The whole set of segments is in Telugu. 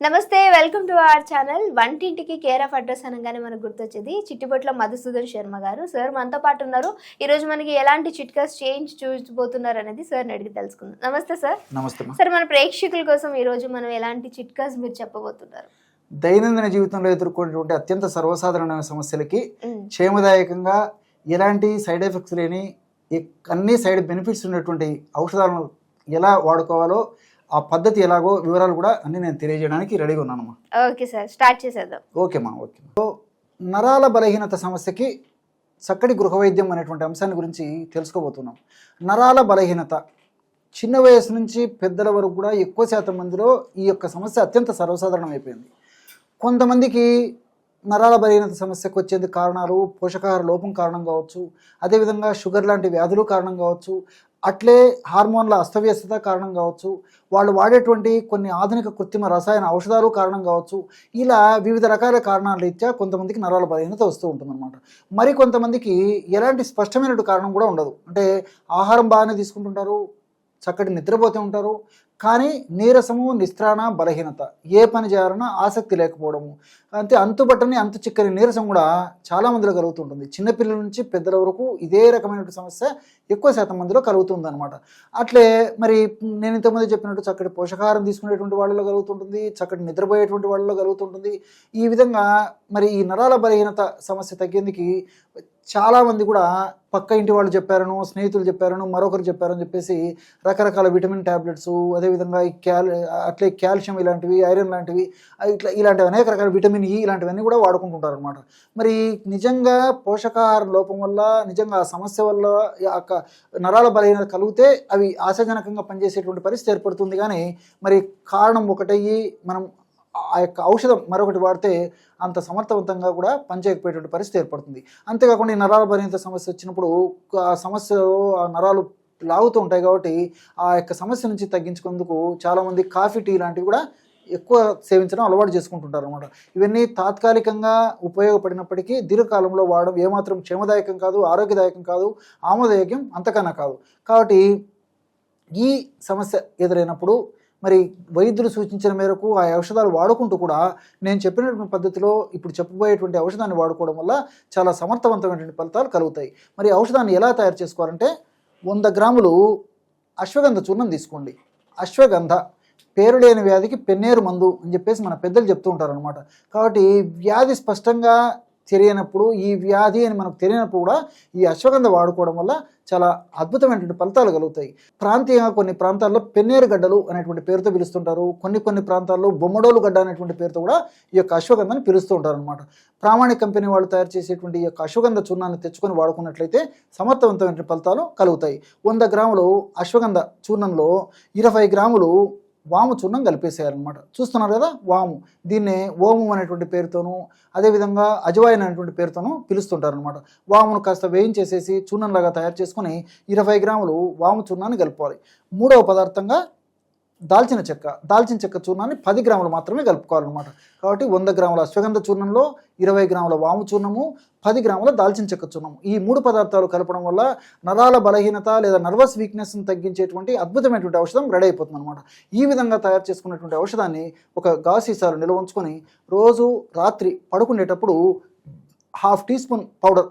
నమస్తే, వెల్కమ్ టు అవర్ ఛానల్. వంటింటికి కేర్ ఆఫ్ అడ్రస్ అనగానే మనకు గుర్తొచ్చేది చిట్టిబొట్ల మధుసూదన్ శర్మ గారు. సార్ మనతో పాటు ఉన్నారు. ఈ రోజు మనకి ఎలాంటి చిట్కాస్ చేంజ్ చూడబోతున్నారు అనేది సార్ని అడిగి తెలుసుకుందాం. నమస్తే సార్. నమస్తే సార్, మన ప్రేక్షకుల కోసం ఈ రోజు మనం ఎలాంటి చిట్కాస్ మీరు చెప్పబోతున్నారు? దైనందిన జీవితంలో ఎదుర్కొనేటువంటి అత్యంత సర్వసాధారణమైన సమస్యలకి క్షేమదాయకంగా ఎలాంటి సైడ్ ఎఫెక్ట్స్ లేని అన్ని సైడ్ బెనిఫిట్స్ ఉన్నటువంటి ఔషధాలను ఎలా వాడుకోవాలో ఆ పద్ధతి ఎలాగో వివరాలు కూడా అన్ని నేను తెలియజేయడానికి రెడీగా ఉన్నానమ్మా. ఓకే సార్, స్టార్ట్ చేసేద్దాం. ఓకేమ్మా. ఓకే. నరాల బలహీనత సమస్యకి చక్కటి గృహ వైద్యం అనేటువంటి అంశాన్ని గురించి తెలుసుకోబోతున్నాం. నరాల బలహీనత చిన్న వయసు నుంచి పెద్దల వరకు కూడా ఎక్కువ శాతం మందిలో ఈ యొక్క సమస్య అత్యంత సర్వసాధారణం అయిపోయింది. కొంతమందికి నరాల బలహీనత సమస్యకు వచ్చేందుకు కారణాలు పోషకాహార లోపం కారణం కావచ్చు, అదేవిధంగా షుగర్ లాంటి వ్యాధులు కారణం కావచ్చు, అట్లే హార్మోన్ల అస్తవ్యస్తత కారణం కావచ్చు, వాళ్ళు వాడేటువంటి కొన్ని ఆధునిక కృత్రిమ రసాయన ఔషధాలు కారణం కావచ్చు. ఇలా వివిధ రకాల కారణాల రీత్యా కొంతమందికి నరాల బలహీనత వస్తూ ఉంటుందన్నమాట. మరి కొంతమందికి ఎలాంటి స్పష్టమైన కారణం కూడా ఉండదు. అంటే ఆహారం బాగానే తీసుకుంటుంటారు, చక్కటి నిద్రపోతూ ఉంటారు, కానీ నీరసము, నిస్త్రాణ, బలహీనత, ఏ పని చేయాలన్నా ఆసక్తి లేకపోవడము, అంతే అంతుబట్టని అంతు చిక్కని నీరసం కూడా చాలామందిలో కలుగుతుంటుంది. చిన్నపిల్లల నుంచి పెద్దల వరకు ఇదే రకమైన సమస్య ఎక్కువ శాతం మందిలో కలుగుతుంది అనమాట. అట్లే మరి నేను ఇంతకుముందు చెప్పినట్టు చక్కటి పోషకాహారం తీసుకునేటువంటి వాళ్ళలో కలుగుతుంటుంది, చక్కటి నిద్రపోయేటువంటి వాళ్ళలో కలుగుతుంటుంది. ఈ విధంగా మరి ఈ నరాల బలహీనత సమస్య తగ్గేందుకు చాలామంది కూడా పక్క ఇంటి వాళ్ళు చెప్పారను, స్నేహితులు చెప్పారను, మరొకరు చెప్పారని చెప్పేసి రకరకాల విటమిన్ ట్యాబ్లెట్స్, అదేవిధంగా అట్లే కాల్షియం ఇలాంటివి, ఐరన్ లాంటివి, ఇలాంటివి అనేక రకాల విటమిన్ ఈ ఇలాంటివన్నీ కూడా వాడుకుంటుంటారు అనమాట. మరి నిజంగా పోషకాహార లోపం వల్ల, నిజంగా ఆ సమస్య వల్ల నరాల బలహీనత కలిగితే అవి ఆశాజనకంగా పనిచేసేటువంటి పరిస్థితి ఏర్పడుతుంది. కానీ మరి కారణం ఒకటయ్యి మనం ఆ యొక్క ఔషధం మరొకటి వాడితే అంత సమర్థవంతంగా కూడా పనిచేయకపోయేటువంటి పరిస్థితి ఏర్పడుతుంది. అంతేకాకుండా ఈ నరాల బలహీనత సమస్య వచ్చినప్పుడు ఆ సమస్యలో ఆ నరాలు లాగుతూ ఉంటాయి కాబట్టి ఆ యొక్క సమస్య నుంచి తగ్గించుకునేందుకు చాలామంది కాఫీ, టీ లాంటివి కూడా ఎక్కువ సేవించడం అలవాటు చేసుకుంటుంటారు అనమాట. ఇవన్నీ తాత్కాలికంగా ఉపయోగపడినప్పటికీ దీర్ఘకాలంలో వాడడం ఏమాత్రం క్షేమదాయకం కాదు, ఆరోగ్యదాయకం కాదు, ఆమోదయోగ్యం అంతకన్నా కాదు. కాబట్టి ఈ సమస్య ఎదురైనప్పుడు మరి వైద్యులు సూచించిన మేరకు ఆ ఔషధాలు వాడుకుంటూ కూడా నేను చెప్పినటువంటి పద్ధతిలో ఇప్పుడు చెప్పబోయేటువంటి ఔషధాన్ని వాడుకోవడం వల్ల చాలా సమర్థవంతమైనటువంటి ఫలితాలు కలుగుతాయి. మరి ఔషధాన్ని ఎలా తయారు చేసుకోవాలంటే 100 గ్రాములు అశ్వగంధ చూర్ణం తీసుకోండి. అశ్వగంధ పేరు లేని వ్యాధికి పెన్నేరు మందు అని చెప్పేసి మన పెద్దలు చెప్తూ ఉంటారు అనమాట. కాబట్టి వ్యాధి స్పష్టంగా తెలియనప్పుడు, ఈ వ్యాధి అని మనకు తెలియనప్పుడు కూడా ఈ అశ్వగంధ వాడుకోవడం వల్ల చాలా అద్భుతమైనటువంటి ఫలితాలు కలుగుతాయి. ప్రాంతీయంగా కొన్ని ప్రాంతాల్లో పెన్నేరు గడ్డలు అనేటువంటి పేరుతో పిలుస్తుంటారు, కొన్ని ప్రాంతాల్లో బొమ్మడోలు గడ్డ అనేటువంటి పేరుతో కూడా ఈ యొక్క అశ్వగంధాన్ని పిలుస్తూ ఉంటారు అనమాట. ప్రామాణిక కంపెనీ వాళ్ళు తయారు చేసేటువంటి ఈ యొక్క అశ్వగంధ చూర్ణాన్ని తెచ్చుకొని వాడుకున్నట్లయితే సమర్థవంతమైన ఫలితాలు కలుగుతాయి. 100 గ్రాములు అశ్వగంధ చూర్ణంలో 20 గ్రాములు వాము చూర్ణం కలిపేసేయాలన్నమాట. చూస్తున్నారు కదా, వాము, దీన్నే ఓము అనేటువంటి పేరుతోనూ, అదేవిధంగా అజవాయిన్ అనేటువంటి పేరుతోనూ పిలుస్తుంటారు అనమాట. వామును కాస్త వేయించేసేసి చూర్ణంలాగా తయారు చేసుకుని 20 గ్రాములు వాము చూర్ణాన్ని కలుపుకోవాలి. మూడవ పదార్థంగా దాల్చిన చెక్క చూర్ణాన్ని 10 గ్రాములు మాత్రమే కలుపుకోవాలన్నమాట. కాబట్టి 100 గ్రాముల అశ్వగంధ చూర్ణంలో 20 గ్రాముల వాము చూర్ణము, 10 గ్రాముల దాల్చిన చెక్క చూర్ణము, ఈ 3 పదార్థాలు కలపడం వల్ల నరాల బలహీనత లేదా నర్వస్ వీక్నెస్ని తగ్గించేటువంటి అద్భుతమైనటువంటి ఔషధం రెడీ అయిపోతుంది అనమాట. ఈ విధంగా తయారు చేసుకున్నటువంటి ఔషధాన్ని ఒక గాజు సీసాలో నిల్వ ఉంచుకొని రోజు రాత్రి పడుకునేటప్పుడు 1/2 టీ స్పూన్ పౌడర్,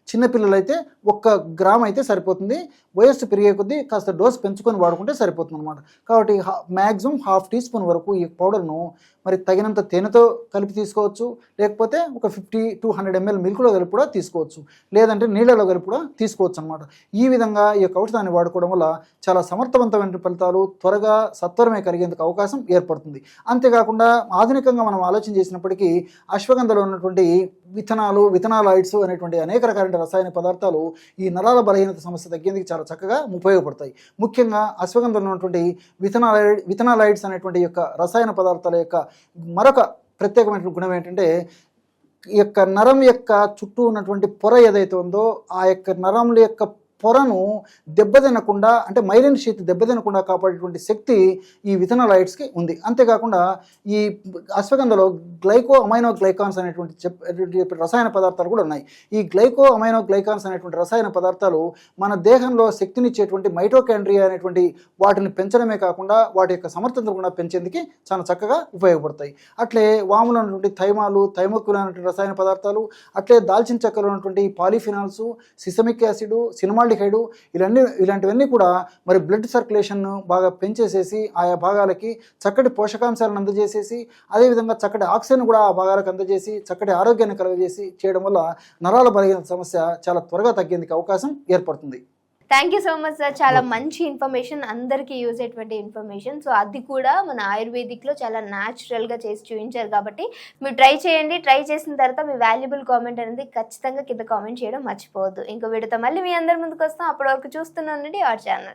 చిన్నపిల్లలైతే 1 గ్రామ్ అయితే సరిపోతుంది, వయస్సు పెరిగే కొద్దీ కాస్త డోస్ పెంచుకొని వాడుకుంటే సరిపోతుంది అనమాట. కాబట్టి మ్యాక్సిమం 1/2 టీ స్పూన్ వరకు ఈ పౌడర్ను మరి తగినంత తేనెతో కలిపి తీసుకోవచ్చు, లేకపోతే ఒక 50 to 100 ml మిల్క్లో కలిపి కూడా తీసుకోవచ్చు, లేదంటే నీళ్ళలో కలిపి కూడా తీసుకోవచ్చు అనమాట. ఈ విధంగా ఈ యొక్క ఔషధాన్ని వాడుకోవడం వల్ల చాలా సమర్థవంతమైన ఫలితాలు త్వరగా సత్వరమే కలిగేందుకు అవకాశం ఏర్పడుతుంది. అంతేకాకుండా ఆధునికంగా మనం ఆలోచన చేసినప్పటికీ అశ్వగంధలో ఉన్నటువంటి విథనాలాయిడ్స్ అనేటువంటి అనేక రకాల రసాయన పదార్థాలు ఈ నరాల బలహీనత సమస్య తగ్గేందుకు చాలా చక్కగా ఉపయోగపడతాయి. ముఖ్యంగా అశ్వగంధంలో ఉన్నటువంటి విథనాలాయిడ్స్ అనేటువంటి యొక్క రసాయన పదార్థాల యొక్క మరొక ప్రత్యేకమైన గుణం ఏంటంటే, ఈ యొక్క నరం యొక్క చుట్టూ ఉన్నటువంటి పొర ఏదైతే ఉందో ఆ యొక్క నరముల యొక్క పొరను దెబ్బతినకుండా, అంటే మైలిన్ షీత్ దెబ్బతినకుండా కాపాడేటువంటి శక్తి ఈ విథనలాయిడ్స్కి ఉంది. అంతేకాకుండా ఈ అశ్వగంధలో గ్లైకో అమైనో గ్లైకాన్స్ అనేటువంటి రసాయన పదార్థాలు కూడా ఉన్నాయి. ఈ గ్లైకో అమైనో గ్లైకాన్స్ అనేటువంటి రసాయన పదార్థాలు మన దేహంలో శక్తినిచ్చేటువంటి మైటోకాండ్రియా అనేటువంటి వాటిని పెంచడమే కాకుండా వాటి యొక్క సమర్థతను కూడా పెంచేందుకు చాలా చక్కగా ఉపయోగపడతాయి. అట్లే వాములో ఉన్నటువంటి థైమాలు, థైమోక్యుల్ అనేటువంటి రసాయన పదార్థాలు, అట్లే దాల్చిన చెక్కలో ఉన్నటువంటి పాలిఫినాల్స్, సిసమిక్ యాసిడ్, సినిమాల్డిహైడ్, ఇలాంటివన్నీ కూడా మరి బ్లడ్ సర్క్యులేషన్ను బాగా పెంచేసేసి ఆయా భాగాలకి చక్కటి పోషకాంశాలను అందజేసేసి, అదేవిధంగా చక్కటి ఆక్సిజన్ కూడా ఆ భాగాలకు అందజేసి చక్కటి ఆరోగ్యాన్ని కలుగజేసి చేయడం వల్ల నరాల బలహీనత సమస్య చాలా త్వరగా తగ్గేందుకు అవకాశం ఏర్పడుతుంది. Thank you so much sir, చాలా మంచి ఇన్ఫర్మేషన్, అందరికీ యూజ్ అయ్యేటువంటి ఇన్ఫర్మేషన్. సో అది కూడా మన ఆయుర్వేదిక్లో చాలా న్యాచురల్గా చేసి చూపించారు కాబట్టి మీరు ట్రై చేయండి. ట్రై చేసిన తర్వాత మీ వాల్యుబుల్ కామెంట్ అనేది ఖచ్చితంగా కింద కామెంట్ చేయడం మర్చిపోవద్దు. ఇంకో వీడియోతో మళ్ళీ మీ అందరి ముందుకు వస్తాం. అప్పటి వరకు చూస్తూనే ఉండండి అవర్ ఛానల్.